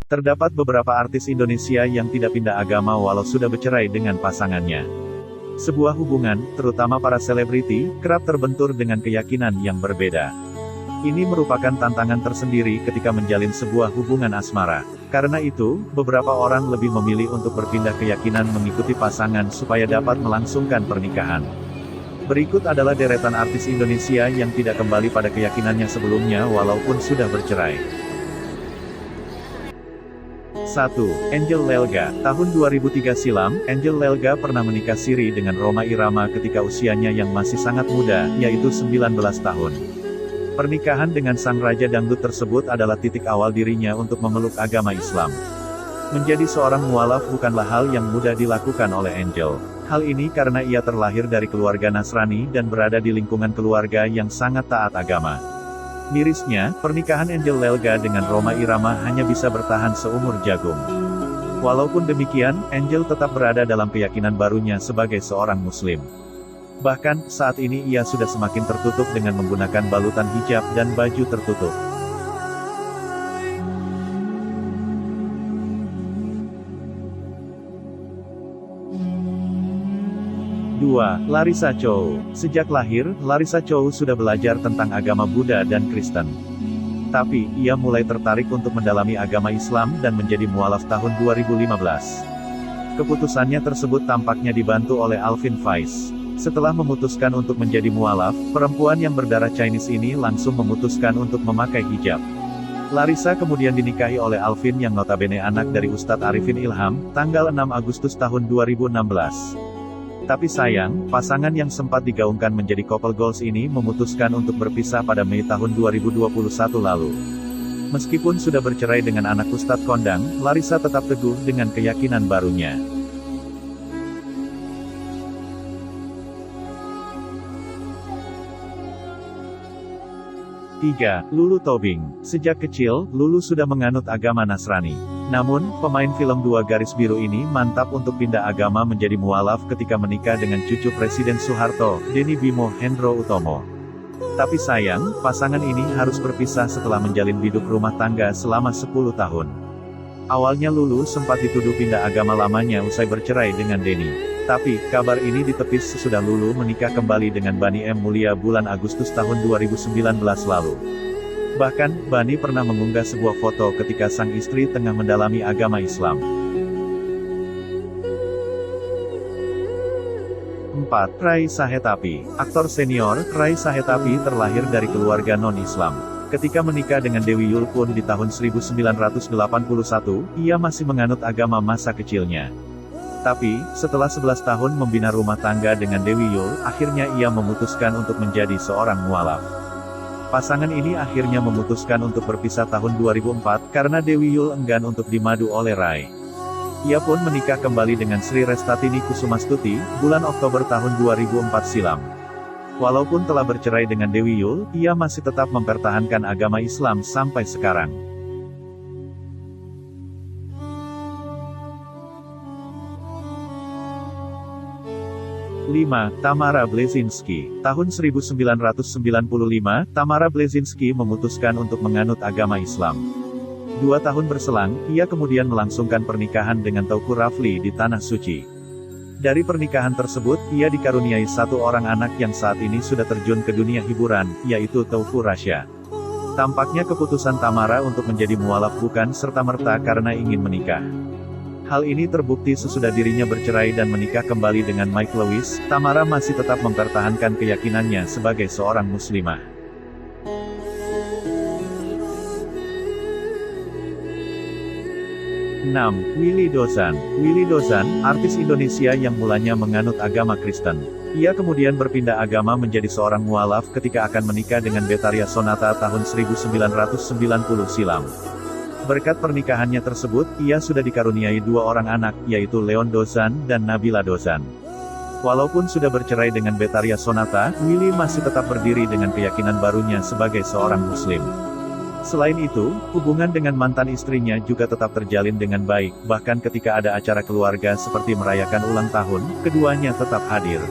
Terdapat beberapa artis Indonesia yang tidak pindah agama walau sudah bercerai dengan pasangannya. Sebuah hubungan, terutama para selebriti, kerap terbentur dengan keyakinan yang berbeda. Ini merupakan tantangan tersendiri ketika menjalin sebuah hubungan asmara. Karena itu, beberapa orang lebih memilih untuk berpindah keyakinan mengikuti pasangan supaya dapat melangsungkan pernikahan. Berikut adalah deretan artis Indonesia yang tidak kembali pada keyakinannya sebelumnya walaupun sudah bercerai. 1. Angel Lelga. Tahun 2003 silam, Angel Lelga pernah menikah siri dengan Rhoma Irama ketika usianya yang masih sangat muda, yaitu 19 tahun. Pernikahan dengan sang raja dangdut tersebut adalah titik awal dirinya untuk memeluk agama Islam. Menjadi seorang mualaf bukanlah hal yang mudah dilakukan oleh Angel. Hal ini karena ia terlahir dari keluarga Nasrani dan berada di lingkungan keluarga yang sangat taat agama. Mirisnya, pernikahan Angel Lelga dengan Rhoma Irama hanya bisa bertahan seumur jagung. Walaupun demikian, Angel tetap berada dalam keyakinan barunya sebagai seorang muslim. Bahkan, saat ini ia sudah semakin tertutup dengan menggunakan balutan hijab dan baju tertutup. Dua. Larissa Chow. Sejak lahir, Larissa Chow sudah belajar tentang agama Buddha dan Kristen. Tapi, ia mulai tertarik untuk mendalami agama Islam dan menjadi mualaf tahun 2015. Keputusannya tersebut tampaknya dibantu oleh Alvin Faiz. Setelah memutuskan untuk menjadi mualaf, perempuan yang berdarah Chinese ini langsung memutuskan untuk memakai hijab. Larissa kemudian dinikahi oleh Alvin yang notabene anak dari Ustadz Arifin Ilham, tanggal 6 Agustus tahun 2016. Tapi sayang, pasangan yang sempat digaungkan menjadi couple goals ini memutuskan untuk berpisah pada Mei tahun 2021 lalu. Meskipun sudah bercerai dengan anak Ustadz Kondang, Larissa tetap teguh dengan keyakinan barunya. 3. Lulu Tobing. Sejak kecil, Lulu sudah menganut agama Nasrani. Namun, pemain film Dua Garis Biru ini mantap untuk pindah agama menjadi mualaf ketika menikah dengan cucu Presiden Soeharto, Denny Bimo Hendro Utomo. Tapi sayang, pasangan ini harus berpisah setelah menjalin hidup rumah tangga selama 10 tahun. Awalnya Lulu sempat dituduh pindah agama lamanya usai bercerai dengan Denny. Tapi, kabar ini ditepis sesudah Lulu menikah kembali dengan Bani M. Mulia bulan Agustus tahun 2019 lalu. Bahkan, Bani pernah mengunggah sebuah foto ketika sang istri tengah mendalami agama Islam. 4. Rai Sahetapi. Aktor senior, Rai Sahetapi terlahir dari keluarga non-Islam. Ketika menikah dengan Dewi Yull pun di tahun 1981, ia masih menganut agama masa kecilnya. Tapi, setelah 11 tahun membina rumah tangga dengan Dewi Yull, akhirnya ia memutuskan untuk menjadi seorang mualaf. Pasangan ini akhirnya memutuskan untuk berpisah tahun 2004, karena Dewi Yull enggan untuk dimadu oleh Rai. Ia pun menikah kembali dengan Sri Restatini Kusumastuti, bulan Oktober tahun 2004 silam. Walaupun telah bercerai dengan Dewi Yull, ia masih tetap mempertahankan agama Islam sampai sekarang. 5. Tamara Bleszynsky. Tahun 1995, Tamara Bleszynsky memutuskan untuk menganut agama Islam. 2 tahun berselang, ia kemudian melangsungkan pernikahan dengan Teuku Rafli di Tanah Suci. Dari pernikahan tersebut, ia dikaruniai 1 orang anak yang saat ini sudah terjun ke dunia hiburan, yaitu Teuku Rasya. Tampaknya keputusan Tamara untuk menjadi mualaf bukan serta-merta karena ingin menikah. Hal ini terbukti sesudah dirinya bercerai dan menikah kembali dengan Mike Lewis. Tamara masih tetap mempertahankan keyakinannya sebagai seorang muslimah. 6. Willy Dozan. Willy Dozan, artis Indonesia yang mulanya menganut agama Kristen. Ia kemudian berpindah agama menjadi seorang mualaf ketika akan menikah dengan Betharia Sonata tahun 1990 silam. Berkat pernikahannya tersebut, ia sudah dikaruniai 2 orang anak, yaitu Leon Dozan dan Nabila Dozan. Walaupun sudah bercerai dengan Betharia Sonata, Willy masih tetap berdiri dengan keyakinan barunya sebagai seorang muslim. Selain itu, hubungan dengan mantan istrinya juga tetap terjalin dengan baik, bahkan ketika ada acara keluarga seperti merayakan ulang tahun, keduanya tetap hadir.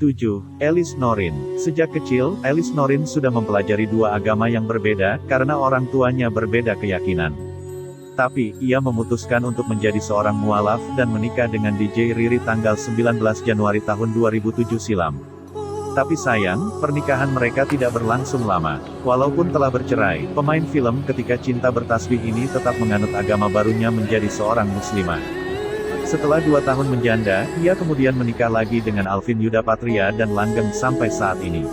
7. Elis Norin. Sejak kecil, Elis Norin sudah mempelajari dua agama yang berbeda, karena orang tuanya berbeda keyakinan. Tapi, ia memutuskan untuk menjadi seorang mualaf dan menikah dengan DJ Riri tanggal 19 Januari tahun 2007 silam. Tapi sayang, pernikahan mereka tidak berlangsung lama. Walaupun telah bercerai, pemain film Ketika Cinta Bertasbih ini tetap menganut agama barunya menjadi seorang muslimah. Setelah 2 tahun menjanda, ia kemudian menikah lagi dengan Alvin Yuda Patria dan langgeng sampai saat ini.